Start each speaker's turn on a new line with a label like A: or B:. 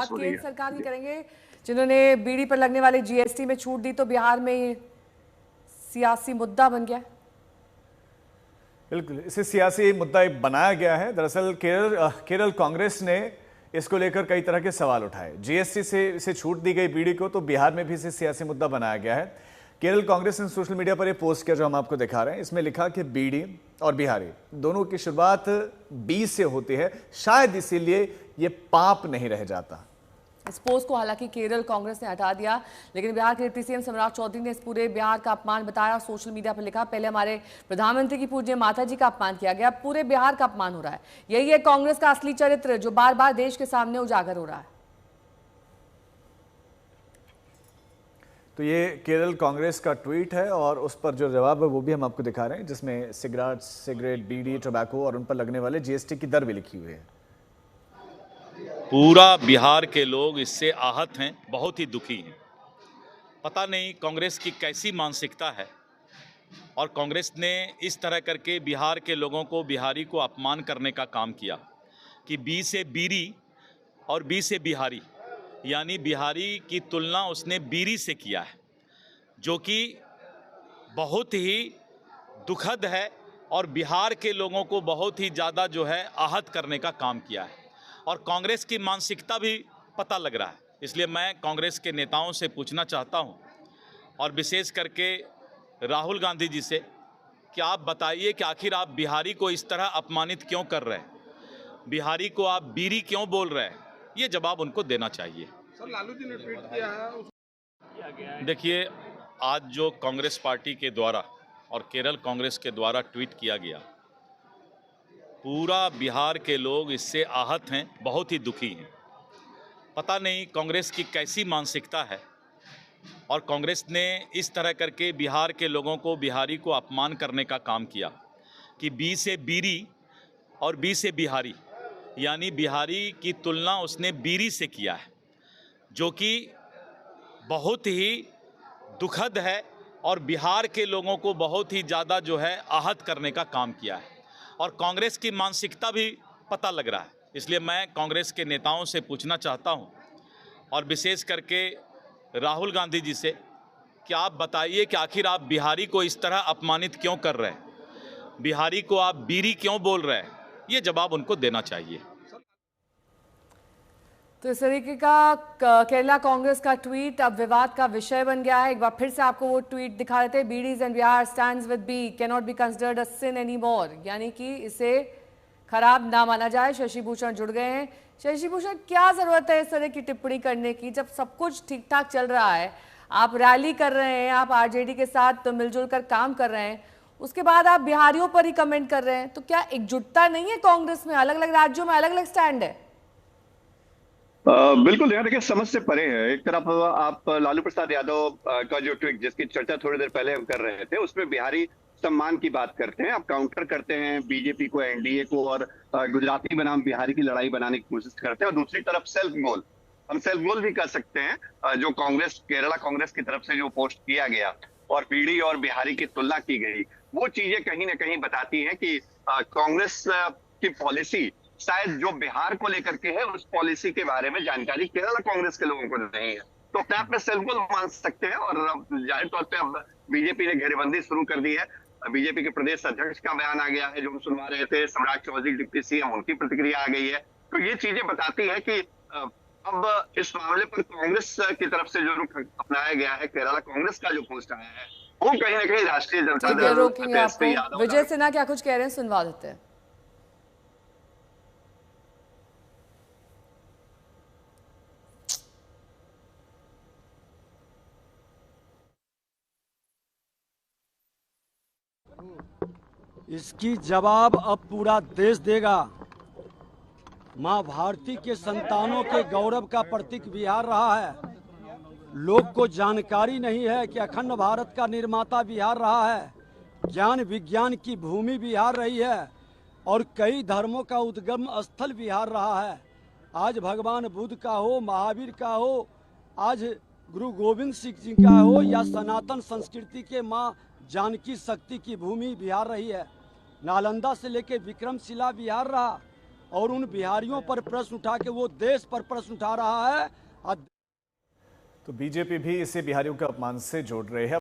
A: बात केंद्र सरकार की करेंगे, जिन्होंने बीड़ी पर लगने वाले जीएसटी में छूट दी तो बिहार में सियासी मुद्दा बन गया।
B: बिल्कुल, इसे सियासी मुद्दा बनाया गया है। दरअसल केरल कांग्रेस ने इसको लेकर कई तरह के सवाल उठाए। जीएसटी से इसे छूट दी गई बीड़ी को, तो बिहार में भी इसे सियासी मुद्दा बनाया गया है। केरल कांग्रेस ने सोशल मीडिया पर यह पोस्ट किया जो हम आपको दिखा रहे हैं। इसमें लिखा कि बीड़ी और बिहारी दोनों की शुरुआत बी से होती है, शायद इसीलिए ये पाप नहीं रह जाता।
A: इस पोस्ट को हालांकि केरल कांग्रेस ने हटा दिया, लेकिन बिहार के डिप्टी सीएम सम्राट चौधरी ने इस पूरे बिहार का अपमान बताया। सोशल मीडिया पर लिखा, पहले हमारे प्रधानमंत्री की पूज्य माता जी का अपमान किया गया, पूरे बिहार का अपमान हो रहा है। यही है कांग्रेस का असली चरित्र जो बार बार देश के सामने उजागर हो रहा है।
B: तो ये केरल कांग्रेस का ट्वीट है और उस पर जो जवाब है वो भी हम आपको दिखा रहे हैं, जिसमें सिगरेट, बीड़ी, टोबैको और उन पर लगने वाले जीएसटी की दर भी लिखी हुई है।
C: पूरा बिहार के लोग इससे आहत हैं, बहुत ही दुखी हैं। पता नहीं कांग्रेस की कैसी मानसिकता है और कांग्रेस ने इस तरह करके बिहार के लोगों को, बिहारी को अपमान करने का काम किया कि बी से बीरी और बी से बिहारी, यानी बिहारी की तुलना उसने बीरी से किया है, जो कि बहुत ही दुखद है और बिहार के लोगों को बहुत ही ज़्यादा जो है आहत करने का काम किया है। और कांग्रेस की मानसिकता भी पता लग रहा है। इसलिए मैं कांग्रेस के नेताओं से पूछना चाहता हूं, और विशेष करके राहुल गांधी जी से, कि आप बताइए कि आखिर आप बिहारी को इस तरह अपमानित क्यों कर रहे हैं, बिहारी को आप बीरी क्यों बोल रहे हैं, ये जवाब उनको देना चाहिए।
D: सर, लालू जी ने ट्वीट किया है।
C: देखिए, आज जो कांग्रेस पार्टी के द्वारा और केरल कांग्रेस के द्वारा ट्वीट किया गया, पूरा बिहार के लोग इससे आहत हैं, बहुत ही दुखी हैं। पता नहीं कांग्रेस की कैसी मानसिकता है और कांग्रेस ने इस तरह करके बिहार के लोगों को, बिहारी को अपमान करने का काम किया कि बी से बीरी और बी से बिहारी, यानी बिहारी की तुलना उसने बीरी से किया है, जो कि बहुत ही दुखद है और बिहार के लोगों को बहुत ही ज़्यादा जो है आहत करने का काम किया है। और कांग्रेस की मानसिकता भी पता लग रहा है। इसलिए मैं कांग्रेस के नेताओं से पूछना चाहता हूं, और विशेष करके राहुल गांधी जी से, कि आप बताइए कि आखिर आप बिहारी को इस तरह अपमानित क्यों कर रहे हैं, बिहारी को आप बीरी क्यों बोल रहे हैं, ये जवाब उनको देना चाहिए।
A: तो इस तरीके का केरला कांग्रेस का ट्वीट अब विवाद का विषय बन गया है। एक बार फिर से आपको वो ट्वीट दिखा देते हैं। बीडीज and Bihar stands with be can not be considered a sin any more, यानी कि इसे खराब ना माना जाए। शशि भूषण जुड़ गए हैं। शशि भूषण, क्या जरूरत है इस तरह की टिप्पणी करने की जब सब कुछ ठीक ठाक चल रहा है? आप रैली कर रहे हैं, आप आरजेडी के साथ मिलजुल कर काम कर रहे हैं, उसके बाद आप बिहारियों पर ही कमेंट कर रहे हैं। तो क्या एकजुटता नहीं है कांग्रेस में? अलग अलग राज्यों में अलग अलग स्टैंड है।
E: बिल्कुल यार, देखिए समझ से परे है। एक तरफ आप लालू प्रसाद यादव का जो ट्वीट, जिसकी चर्चा थोड़ी देर पहले हम कर रहे थे, उसमें बिहारी सम्मान की बात करते हैं, आप काउंटर करते हैं बीजेपी को, एनडीए को, और गुजराती बनाम बिहारी की लड़ाई बनाने की कोशिश करते हैं। और दूसरी तरफ सेल्फ गोल, हम सेल्फ गोल भी कर सकते हैं। जो कांग्रेस, केरला कांग्रेस की तरफ से जो पोस्ट किया गया और बीड़ी और बिहारी की तुलना की गई, वो चीजें कहीं ना कहीं बताती है कि कांग्रेस की पॉलिसी शायद जो बिहार को लेकर के है, उस पॉलिसी के बारे में जानकारी केरला कांग्रेस के लोगों को नहीं है। तो अपने आप में सेल्फ गोल मान सकते हैं। और जाहिर तौर पे अब बीजेपी ने घेरेबंदी शुरू कर दी है। बीजेपी के प्रदेश अध्यक्ष का बयान आ गया है जो हम सुनवा रहे थे, सम्राट चौधरी डिप्टी सीएम, उनकी प्रतिक्रिया आ गई है। तो ये चीजें बताती है कि अब इस मामले पर कांग्रेस की तरफ से जो रुख अपनाया गया है, केरला कांग्रेस का जो पोस्ट आया है, वो कहीं ना कहीं राष्ट्रीय जनता दल,
A: रोकेंगे आपको। विजय सिन्हा क्या कुछ कह रहे हैं, सुनवा देते हैं।
F: इसकी जवाब अब पूरा देश देगा। मां भारती के संतानों के गौरव का प्रतीक बिहार रहा है। लोग को जानकारी नहीं है कि अखंड भारत का निर्माता बिहार रहा है, ज्ञान विज्ञान की भूमि बिहार रही है और कई धर्मों का उद्गम स्थल बिहार रहा है। आज भगवान बुद्ध का हो, महावीर का हो, आज गुरु गोविंद सिंह जी का हो, या सनातन संस्कृति के माँ जानकी शक्ति की भूमि बिहार रही है। नालंदा से लेकर विक्रमशिला बिहार रहा, और उन बिहारियों पर प्रश्न उठा के वो देश पर प्रश्न उठा रहा है।
B: तो बीजेपी भी इसे बिहारियों के अपमान से जोड़ रहे हैं।